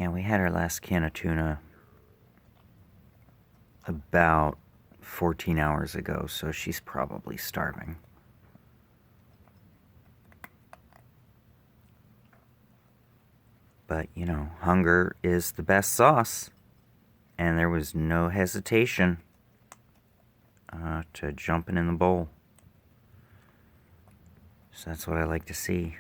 Yeah, we had our last can of tuna about 14 hours ago, so she's probably starving. But, you know, hunger is the best sauce. And there was no hesitation to jumping in the bowl. So that's what I like to see.